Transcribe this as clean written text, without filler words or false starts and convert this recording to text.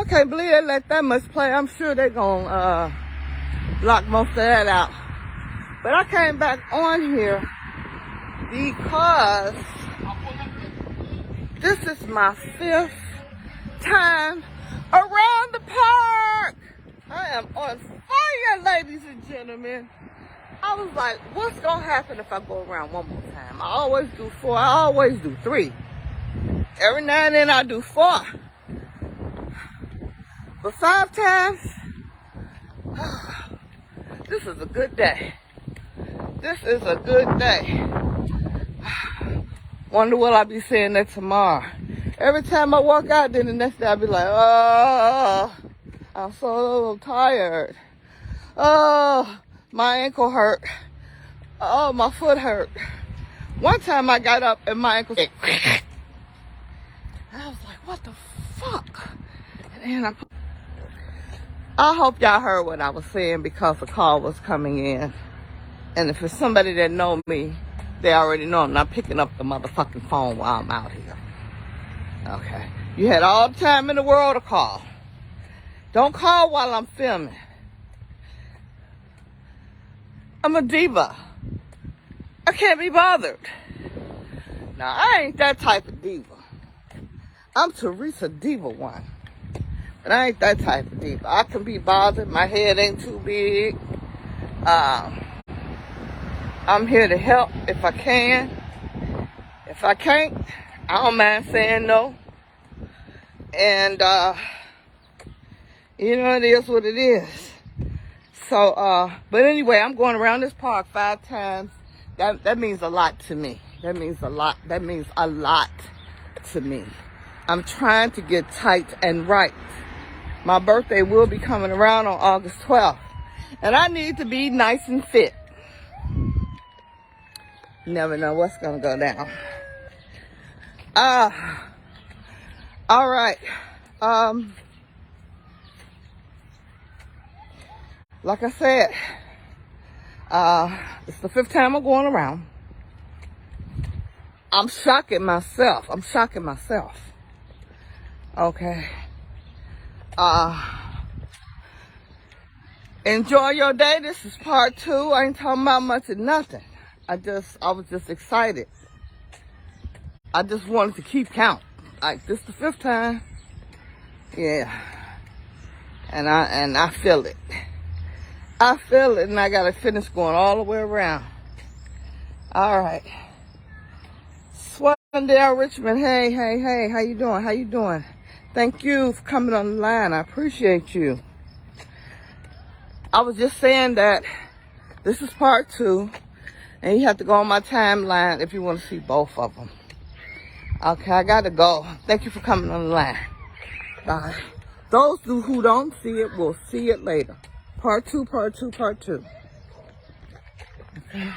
I can't believe they let that much play. I'm sure they're gonna block most of that out. But I came back on here because this is my 5th time around the park. I am on fire, ladies and gentlemen. I was like, what's gonna happen if I go around one more time? I always do 4, I always do 3. Every now and then I do 4. But 5 times, this is a good day. This is a good day. Wonder what I'll be saying that tomorrow. Every time I walk out, then the next day I'll be like, oh, I'm so tired. Oh, my ankle hurt. Oh, my foot hurt. One time I got up and my ankle, I was like, what the fuck? And then I hope y'all heard what I was saying because the call was coming in. And if it's somebody that know me, they already know I'm not picking up the motherfucking phone while I'm out here. Okay. You had all the time in the world to call. Don't call while I'm filming. I'm a diva. I can't be bothered. Now, I ain't that type of diva. I'm Teresa Diva 1. But I ain't that type of diva. I can be bothered. My head ain't too big. I'm here to help if I can. If I can't, I don't mind saying no. And, you know, it is what it is. So, but anyway, I'm going around this park 5 times. That means a lot to me. That means a lot. That means a lot to me. I'm trying to get tight and right. My birthday will be coming around on August 12th. And I need to be nice and fit. You never know what's going to go down. All right. Like I said, it's the 5th time I'm going around. I'm shocking myself. Okay. Enjoy your day. This is part 2. I ain't talking about much of nothing. I was just excited. I just wanted to keep count. Like, this the 5th time. Yeah. And I feel it. I feel it, and I gotta finish going all the way around. All right. Swellendale Richmond, hey, how you doing? Thank you for coming on the line. I appreciate you. I was just saying that this is part 2, and you have to go on my timeline if you want to see both of them. Okay, I gotta go. Thank you for coming on the line. Bye. Those who don't see it will see it later. Part 2. Okay.